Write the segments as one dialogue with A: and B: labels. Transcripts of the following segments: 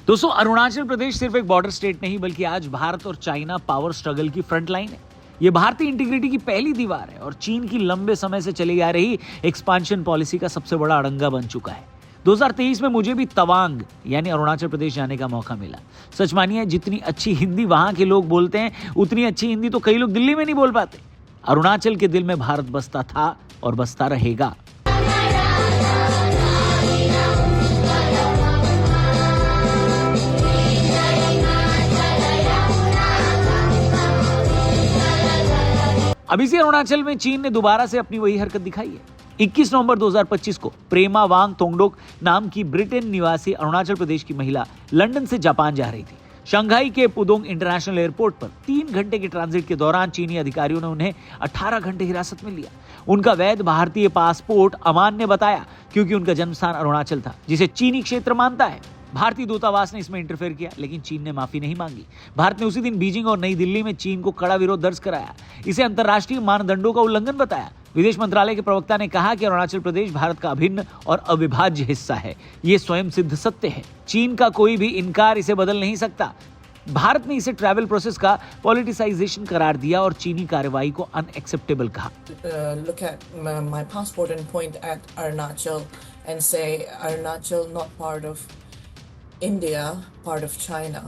A: दोस्तों, अरुणाचल प्रदेश सिर्फ एक बॉर्डर स्टेट नहीं बल्कि आज भारत और चाइना पावर स्ट्रगल की फ्रंट लाइन है। ये भारतीय इंटीग्रिटी की पहली दीवार है और चीन की लंबे समय से चली आ रही एक्सपांशन पॉलिसी का सबसे बड़ा अड़ंगा बन चुका है। 2023 में मुझे भी तवांग यानी अरुणाचल प्रदेश जाने का मौका मिला। सच मानिए, जितनी अच्छी हिंदी वहां के लोग बोलते हैं उतनी अच्छी हिंदी तो कई लोग दिल्ली में नहीं बोल पाते। अरुणाचल के दिल में भारत बसता था और बसता रहेगा। अब इसी अरुणाचल में चीन ने दोबारा से अपनी वही हरकत दिखाई है। 21 नवंबर 2025 को प्रेमा वांग तोंगडोक नाम की ब्रिटेन निवासी अरुणाचल प्रदेश की महिला लंदन से जापान जा रही थी। शंघाई के पुडोंग इंटरनेशनल एयरपोर्ट पर 3 घंटे के ट्रांजिट के दौरान चीनी अधिकारियों ने उन्हें 18 घंटे हिरासत में लिया। उनका वैध भारतीय पासपोर्ट अमान्य बताया क्योंकि उनका जन्मस्थान अरुणाचल था, जिसे चीनी क्षेत्र मानता है। भारतीय दूतावास ने इसमें इंटरफेयर किया, लेकिन चीन ने माफी नहीं मांगी। भारत ने उसी दिन बीजिंग और नई दिल्ली में चीन को कड़ा विरोध दर्ज कराया, इसे अंतर्राष्ट्रीय मानदंडों का उल्लंघन बताया। विदेश मंत्रालय के प्रवक्ता ने कहा कि अरुणाचल प्रदेश भारत का अभिन्न और अविभाज्य हिस्सा है। ये स्वयं सिद्ध सत्य है। चीन का कोई भी इनकार इसे बदल नहीं सकता। भारत ने इसे ट्रैवल प्रोसेस का पॉलिटिसाइजेशन करार दिया और चीनी कार्रवाई को अनएक्सेप्टेबल कहा।
B: Look at my passport and point at Arunachal and say Arunachal not part of India, part of China,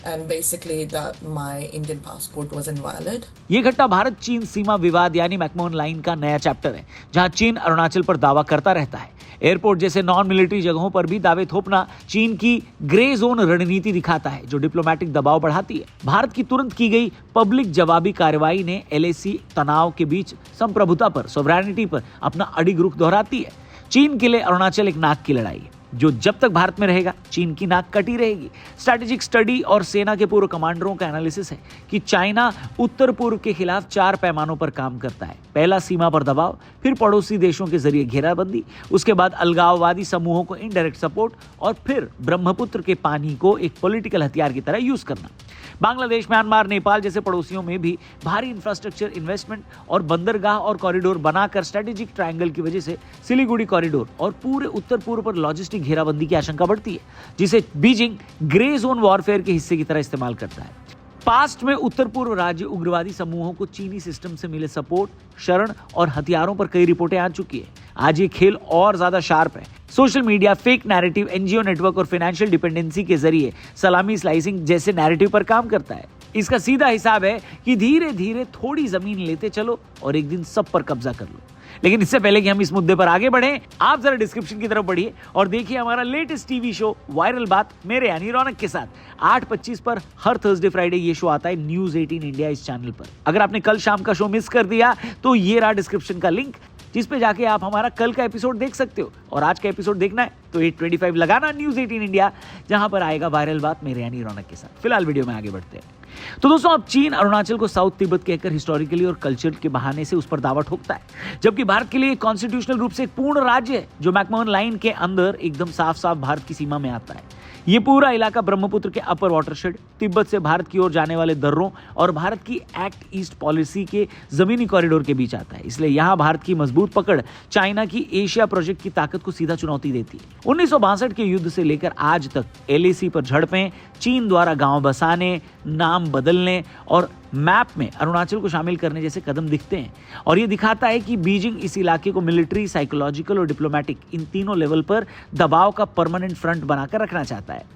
B: and basically that my Indian passport was invalid.
A: ये घटना भारत चीन सीमा विवाद यानी मैकमोहन लाइन का नया चैप्टर है, जहां चीन अरुणाचल पर दावा करता रहता है। एयरपोर्ट जैसे नॉन मिलिट्री जगहों पर भी दावे थोपना चीन की ग्रे जोन रणनीति दिखाता है, जो डिप्लोमेटिक दबाव बढ़ाती है। भारत की तुरंत की गई पब्लिक जवाबी कार्रवाई ने एलएसी तनाव के बीच संप्रभुता पर, सॉवरेनिटी पर अपना अडिग रुख दोहराती है। चीन के लिए अरुणाचल एक नाक की लड़ाई है, जो जब तक भारत में रहेगा चीन की नाक कटी रहेगी। स्ट्रैटेजिक स्टडी और सेना के पूर्व कमांडरों का एनालिसिस है कि चाइना उत्तर पूर्व के खिलाफ 4 पैमानों पर काम करता है। पहला, सीमा पर दबाव, फिर पड़ोसी देशों के जरिए घेराबंदी, उसके बाद अलगाववादी समूहों को इनडायरेक्ट सपोर्ट और फिर ब्रह्मपुत्र के पानी को एक पॉलिटिकल हथियार की तरह यूज करना। बांग्लादेश, म्यांमार, नेपाल जैसे पड़ोसियों में भी भारी इंफ्रास्ट्रक्चर इन्वेस्टमेंट और बंदरगाह और कॉरिडोर बनाकर स्ट्रैटेजिक ट्रायंगल की वजह से सिलीगुड़ी कॉरिडोर और पूरे उत्तर पूर्व पर लॉजिस्टिक घेराबंदी की आशंका बढ़ती है, जिसे बीजिंग ग्रे जोन वॉरफेयर के हिस्से की तरह इस्तेमाल करता है। पास्ट में उत्तर पूर्व राज्य उग्रवादी समूहों को चीनी सिस्टम से मिले सपोर्ट, शरण और हथियारों पर कई रिपोर्टें आ चुकी है। आज ये खेल और ज्यादा शार्प है। Social media, fake narrative, NGO network और फाइनेंशियल डिपेंडेंसी के जरिए सलामी स्लाइसिंग जैसे नैरेटिव पर काम करता है। इसका सीधा हिसाब है कि धीरे धीरे थोड़ी जमीन लेते चलो और एक दिन सब पर कब्जा कर लो। लेकिन इससे पहले कि हम इस मुद्दे पर आगे बढ़ें, आप जरा डिस्क्रिप्शन की तरफ बढ़िए और देखिए हमारा लेटेस्ट टीवी शो वायरल बात मेरे यानी रौनक के साथ। 8:25 पर हर थर्सडे फ्राइडे ये शो आता है न्यूज 18 इंडिया इस चैनल पर। अगर आपने कल शाम का शो मिस कर दिया तो ये रहा डिस्क्रिप्शन का लिंक, जिस पे जाके आप हमारा कल का एपिसोड देख सकते हो। और आज का एपिसोड देखना है तो 8:25 लगाना न्यूज 18 इंडिया, जहां पर आएगा वायरल बात मेरे यानी रौनक के साथ। फिलहाल वीडियो में आगे बढ़ते हैं। तो दोस्तों, अब चीन अरुणाचल को साउथ तिब्बत कहकर हिस्टोरिकली और कल्चर के बहाने से उस पर दावा ठोकता है, जबकि भारत के लिए कॉन्स्टिट्यूशनल रूप से एक पूर्ण राज्य है जो मैकमोहन लाइन के अंदर एकदम साफ साफ भारत की सीमा में आता है। ये पूरा इलाका ब्रह्मपुत्र के अपर वाटरशेड, तिब्बत से भारत की ओर जाने वाले दर्रों और भारत की एक्ट ईस्ट पॉलिसी के जमीनी कॉरिडोर के बीच आता है। इसलिए यहाँ भारत की मजबूत पकड़ चाइना की एशिया प्रोजेक्ट की ताकत को सीधा चुनौती देती है। 1962 के युद्ध से लेकर आज तक एलएसी पर झड़पें, चीन द्वारा गांव बसाने, नाम बदलने और मैप में अरुणाचल को शामिल करने जैसे कदम दिखते हैं। और ये दिखाता है कि बीजिंग इस इलाके को मिलिट्री, साइकोलॉजिकल और डिप्लोमेटिक इन तीनों लेवल पर दबाव का परमानेंट फ्रंट बनाकर रखना चाहता है।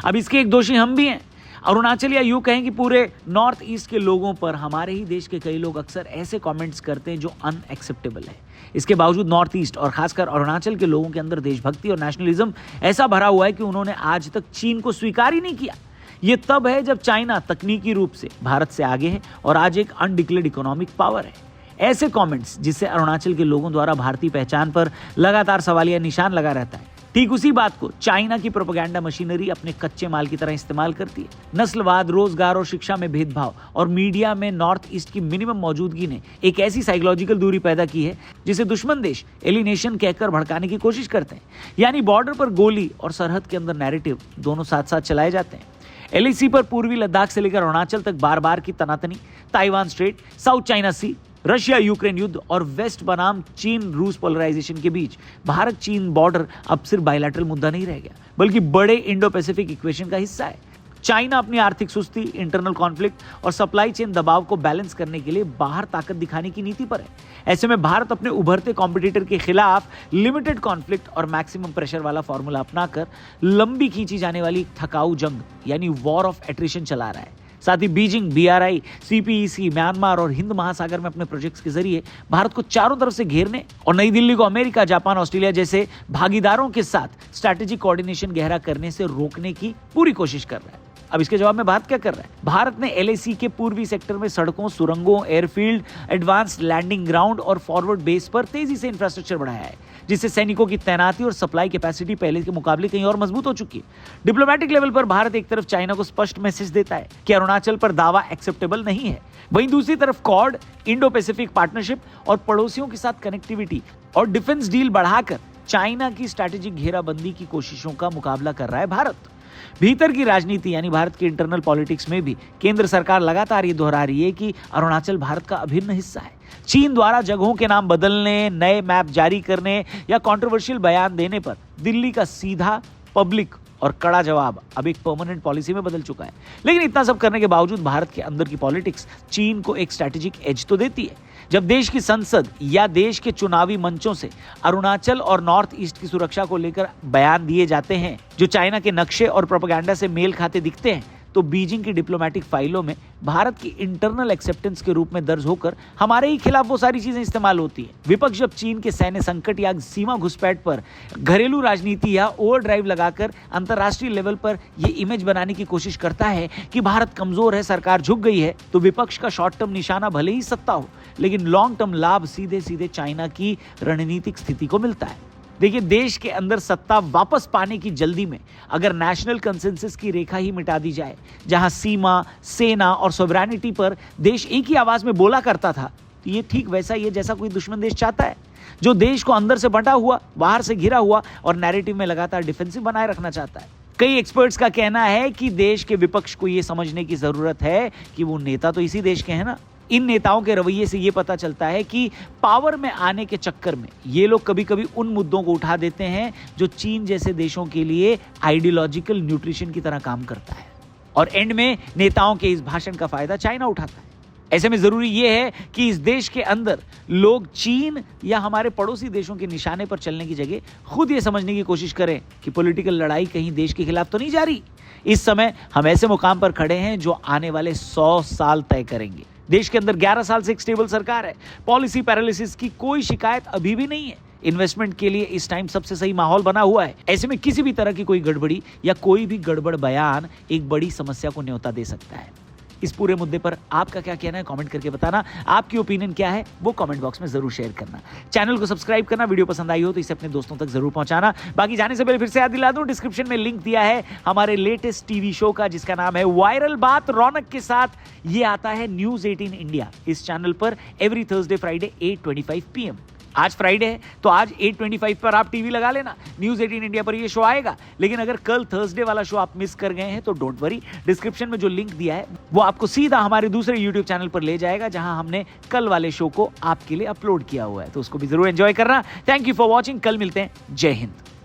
A: अब इसके एक दोषी हम भी हैं। अरुणाचल, या यूं कहें कि पूरे नॉर्थ ईस्ट के लोगों पर हमारे ही देश के कई लोग अक्सर ऐसे कमेंट्स करते हैं जो अनएक्सेप्टेबल है। इसके बावजूद नॉर्थ ईस्ट और खासकर अरुणाचल के लोगों के अंदर देशभक्ति और नेशनलिज्म ऐसा भरा हुआ है कि उन्होंने आज तक चीन को स्वीकार ही नहीं किया। ये तब है जब चाइना तकनीकी रूप से भारत से आगे है और आज एक अनडिक्लेयर्ड इकोनॉमिक पावर है। ऐसे कमेंट्स जिससे अरुणाचल के लोगों द्वारा भारतीय पहचान पर लगातार सवालिया निशान लगा रहता है, ठीक उसी बात को चाइना की प्रोपेगेंडा मशीनरी अपने कच्चे माल की तरह इस्तेमाल करती है। नस्लवाद, रोजगार और शिक्षा में भेदभाव और मीडिया में नॉर्थ ईस्ट की मिनिमम मौजूदगी ने एक ऐसी साइकोलॉजिकल दूरी पैदा की है जिसे दुश्मन देश एलिनेशन कहकर भड़काने की कोशिश करते हैं। यानी बॉर्डर पर गोली और सरहद के अंदर नैरेटिव दोनों साथ साथ चलाए जाते हैं। एलएसी पर पूर्वी लद्दाख से लेकर अरुणाचल तक बार बार की तनातनी, ताइवान स्ट्रेट, साउथ चाइना सी, रशिया यूक्रेन युद्ध और वेस्ट बनाम चीन रूस पोलराइजेशन के बीच भारत चीन बॉर्डर अब सिर्फ बायलैटरल मुद्दा नहीं रह गया, बल्कि बड़े इंडो पैसिफिक इक्वेशन का हिस्सा है। चाइना अपनी आर्थिक सुस्ती, इंटरनल कॉन्फ्लिक्ट और सप्लाई चेन दबाव को बैलेंस करने के लिए बाहर ताकत दिखाने की नीति पर है। ऐसे में भारत अपने उभरते कॉम्पिटिटर के खिलाफ लिमिटेड कॉन्फ्लिक्ट और मैक्सिमम प्रेशर वाला फॉर्मूला अपनाकर लंबी खींची जाने वाली थकाऊ जंग यानी वॉर ऑफ एट्रिशन चला रहा है। साथ ही बीजिंग, BRI, CPEC, म्यांमार और हिंद महासागर में अपने प्रोजेक्ट्स के जरिए भारत को चारों तरफ से घेरने और नई दिल्ली को अमेरिका, जापान, ऑस्ट्रेलिया जैसे भागीदारों के साथ स्ट्रैटेजिक कोऑर्डिनेशन गहरा करने से रोकने की पूरी कोशिश कर रहा है। अब इसके जवाब में भारत क्या कर रहा है? भारत ने LAC के पूर्वी सेक्टर में सड़कों, सुरंगों, एयरफील्ड, एडवांस्ड लैंडिंग ग्राउंड और फॉरवर्ड बेस पर तेजी से इंफ्रास्ट्रक्चर बढ़ाया है, जिससे सैनिकों की तैनाती और सप्लाई कैपेसिटी पहले के मुकाबले कहीं और मजबूत हो चुकी है। डिप्लोमेटिक लेवल पर भारत एक तरफ चाइना को स्पष्ट मैसेज देता है कि अरुणाचल पर दावा एक्सेप्टेबल नहीं है, वहीं दूसरी तरफ क्वाड, इंडो पैसिफिक पार्टनरशिप और पड़ोसियों के साथ कनेक्टिविटी और डिफेंस डील बढ़ाकर चाइना की स्ट्रैटेजिक घेराबंदी की कोशिशों का मुकाबला कर रहा है भारत। भीतर की राजनीति यानी भारत की इंटरनल पॉलिटिक्स में भी केंद्र सरकार लगातार ये दोहरा रही है कि अरुणाचल भारत का अभिन्न हिस्सा है। चीन द्वारा जगहों के नाम बदलने, नए मैप जारी करने या कंट्रोवर्शियल बयान देने पर दिल्ली का सीधा, पब्लिक और कड़ा जवाब अब एक परमानेंट पॉलिसी में बदल चुका है। लेकिन इतना सब करने के बावजूद भारत के अंदर की पॉलिटिक्स चीन को एक स्ट्रैटेजिक एज तो देती है। जब देश की संसद या देश के चुनावी मंचों से अरुणाचल और नॉर्थ ईस्ट की सुरक्षा को लेकर बयान दिए जाते हैं जो चाइना के नक्शे और प्रोपेगेंडा से मेल खाते दिखते हैं, तो बीजिंग की डिप्लोमेटिक फाइलों में भारत की इंटरनल एक्सेप्टेंस के रूप में दर्ज होकर हमारे ही खिलाफ वो सारी चीजें इस्तेमाल होती हैं। विपक्ष जब चीन के सैन्य संकट या सीमा घुसपैठ पर घरेलू राजनीति या ओवरड्राइव लगाकर अंतर्राष्ट्रीय लेवल पर ये इमेज बनाने की कोशिश करता है कि भारत कमजोर है, सरकार झुक गई है, तो विपक्ष का शॉर्ट टर्म निशाना भले ही सत्ता हो, लेकिन लॉन्ग टर्म लाभ सीधे सीधे चाइना की रणनीतिक स्थिति को मिलता है। देखिए, देश के अंदर सत्ता वापस पाने की जल्दी में अगर नेशनल कंसेंसस की रेखा ही मिटा दी जाए, जहां सीमा, सेना और सोवरेनिटी पर देश एक ही आवाज में बोला करता था, तो ये ठीक वैसा ही है जैसा कोई दुश्मन देश चाहता है, जो देश को अंदर से बंटा हुआ, बाहर से घिरा हुआ और नैरेटिव में लगातार डिफेंसिव बनाए रखना चाहता है। कई एक्सपर्ट्स का कहना है कि देश के विपक्ष को यह समझने की जरूरत है कि वो नेता तो इसी देश के हैं ना। इन नेताओं के रवैये से ये पता चलता है कि पावर में आने के चक्कर में ये लोग कभी कभी उन मुद्दों को उठा देते हैं जो चीन जैसे देशों के लिए आइडियोलॉजिकल न्यूट्रिशन की तरह काम करता है, और एंड में नेताओं के इस भाषण का फायदा चाइना उठाता है। ऐसे में जरूरी यह है कि इस देश के अंदर लोग चीन या हमारे पड़ोसी देशों के निशाने पर चलने की जगह खुद ये समझने की कोशिश करें कि पॉलिटिकल लड़ाई कहीं देश के खिलाफ तो नहीं जा रही। इस समय हम ऐसे मुकाम पर खड़े हैं जो आने वाले 100 साल तय करेंगे। देश के अंदर 11 साल से एक स्टेबल सरकार है, पॉलिसी पैरालिसिस की कोई शिकायत अभी भी नहीं है, इन्वेस्टमेंट के लिए इस टाइम सबसे सही माहौल बना हुआ है। ऐसे में किसी भी तरह की कोई गड़बड़ी या कोई भी गड़बड़ बयान एक बड़ी समस्या को न्योता दे सकता है। इस पूरे मुद्दे पर आपका क्या कहना है, कमेंट करके बताना। आपकी ओपिनियन क्या है वो कमेंट बॉक्स में जरूर शेयर करना। चैनल को सब्सक्राइब करना, वीडियो पसंद आई हो तो इसे अपने दोस्तों तक जरूर पहुंचाना। बाकी जाने से पहले फिर से याद दिला दूं, डिस्क्रिप्शन में लिंक दिया है हमारे लेटेस्ट टीवी शो का, जिसका नाम है वायरल बात रौनक के साथ। ये आता है न्यूज 18 इंडिया इस चैनल पर एवरी थर्सडे फ्राइडे 8:25 PM। आज फ्राइडे है तो आज 8:25 पर आप टीवी लगा लेना, न्यूज 18 इंडिया पर ये शो आएगा। लेकिन अगर कल थर्सडे वाला शो आप मिस कर गए हैं तो डोंट वरी, डिस्क्रिप्शन में जो लिंक दिया है वो आपको सीधा हमारे दूसरे यूट्यूब चैनल पर ले जाएगा, जहां हमने कल वाले शो को आपके लिए अपलोड किया हुआ है, तो उसको भी जरूर एंजॉय करना। थैंक यू फॉर वॉचिंग, कल मिलते हैं। जय हिंद।